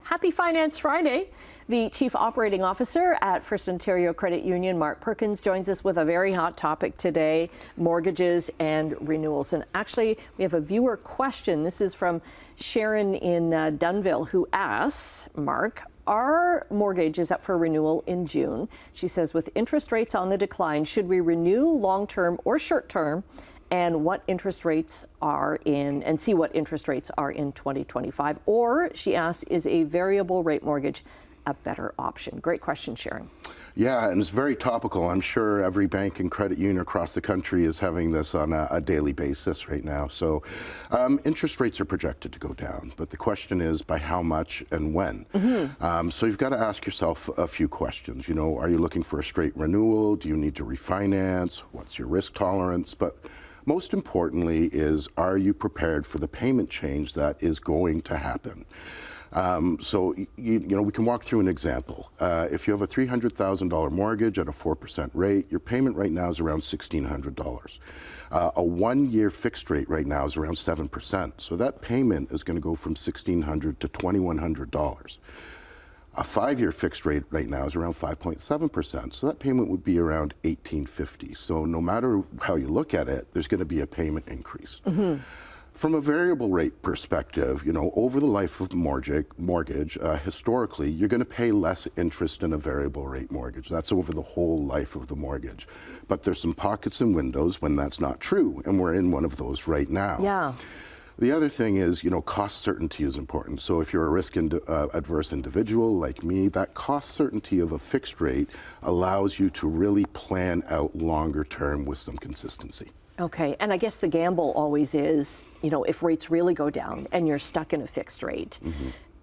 Happy Finance Friday. The Chief Operating Officer at FirstOntario Credit Union, Mark Perkins, joins us with a very hot topic today, mortgages and renewals. And actually, we have a viewer question. This is from Sharon in Dunnville, who asks, Mark, our mortgage is up for renewal in June. She says, with interest rates on the decline, should we renew long-term or short-term? And what interest rates are in, and see what interest rates are in 2025. Or, she asks, is a variable rate mortgage a better option? Great question, Sharon. Yeah, and it's very topical. I'm sure every bank and credit union across the country is having this on a daily basis right now. So interest rates are projected to go down, but the question is by how much and when? So you've got to ask yourself a few questions. You know, are you looking for a straight renewal? Do you need to refinance? What's your risk tolerance? But most importantly is, are you prepared for the payment change that is going to happen? So, you know, we can walk through an example. If you have a $300,000 mortgage at a 4% rate, your payment right now is around $1,600. A one-year fixed rate right now is around 7%. So that payment is going to go from $1,600 to $2,100. A five-year fixed rate right now is around 5.7%. So that payment would be around $1,850. So no matter how you look at it, there's going to be a payment increase. From a variable rate perspective, you know, over the life of the mortgage, historically, you're going to pay less interest in a variable rate mortgage. That's over the whole life of the mortgage. But there's some pockets and windows when that's not true, and we're in one of those right now. Yeah. The other thing is, you know, cost certainty is important. So if you're a risk adverse individual like me, that cost certainty of a fixed rate allows you to really plan out longer term with some consistency. Okay, and I guess the gamble always is, you know, if rates really go down and you're stuck in a fixed rate,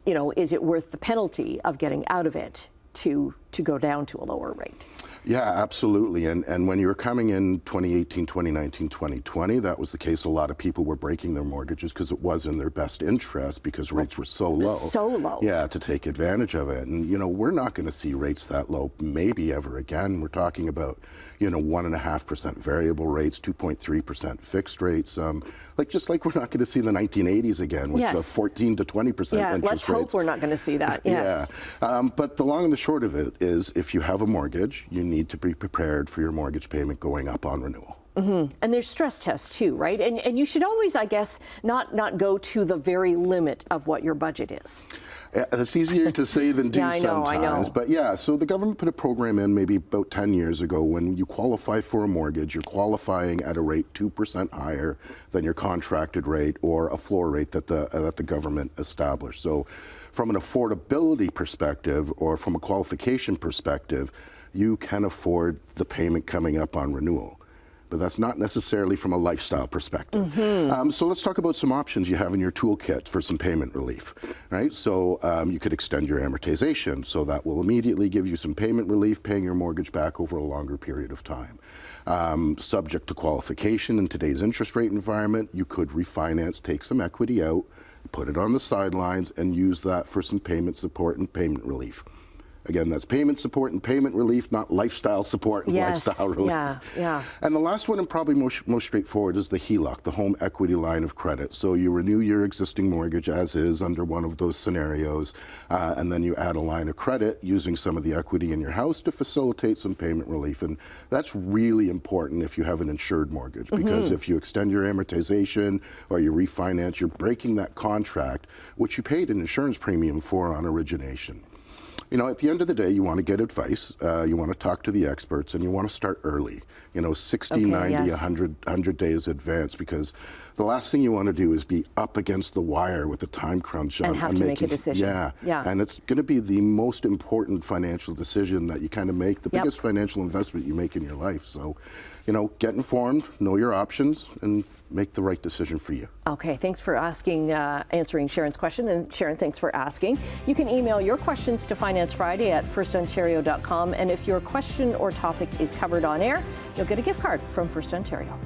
you know, is it worth the penalty of getting out of it to go down to a lower rate? Yeah, absolutely. And when you were coming in 2018, 2019, 2020, that was the case. A lot of people were breaking their mortgages because it was in their best interest because rates were so low. So low. Yeah, to take advantage of it. And, you know, we're not going to see rates that low maybe ever again. We're talking about, you know, 1.5% variable rates, 2.3% fixed rates. Just like we're not going to see the 1980s again, which is 14 to 20% interest rates. Let's hope we're not going to see that. Yes. Yeah. But the long and the short of it is, if you have a mortgage, you need to be prepared for your mortgage payment going up on renewal. And there's stress tests too, right? And you should always, I guess, not go to the very limit of what your budget is. It's easier to say than do sometimes. I know. But yeah, so the government put a program in maybe about 10 years ago. When you qualify for a mortgage, you're qualifying at a rate 2% higher than your contracted rate or a floor rate that the government established. So from an affordability perspective or from a qualification perspective, you can afford the payment coming up on renewal. But that's not necessarily from a lifestyle perspective. So let's talk about some options you have in your toolkit for some payment relief, right? So you could extend your amortization, so that will immediately give you some payment relief, paying your mortgage back over a longer period of time. Subject to qualification in today's interest rate environment, you could refinance, take some equity out, put it on the sidelines, and use that for some payment support and payment relief. Again, that's payment support and payment relief, not lifestyle support and lifestyle relief. Yeah. And the last one, and probably most straightforward, is the HELOC, the home equity line of credit. So you renew your existing mortgage as is under one of those scenarios, and then you add a line of credit using some of the equity in your house to facilitate some payment relief. And that's really important if you have an insured mortgage, because if you extend your amortization or you refinance, you're breaking that contract, which you paid an insurance premium for on origination. You know, at the end of the day, you want to get advice, you want to talk to the experts, and you want to start early, you know, 60, 90, 100 days advance, because the last thing you want to do is be up against the wire with a time crunch and have to make a decision. Yeah, and it's going to be the most important financial decision that you kind of make, the biggest financial investment you make in your life. So, you know, get informed, know your options, and make the right decision for you. Okay, thanks for answering Sharon's question. And Sharon, thanks for asking. You can email your questions to FinanceFriday@firstontario.com. And if your question or topic is covered on air, you'll get a gift card from First Ontario.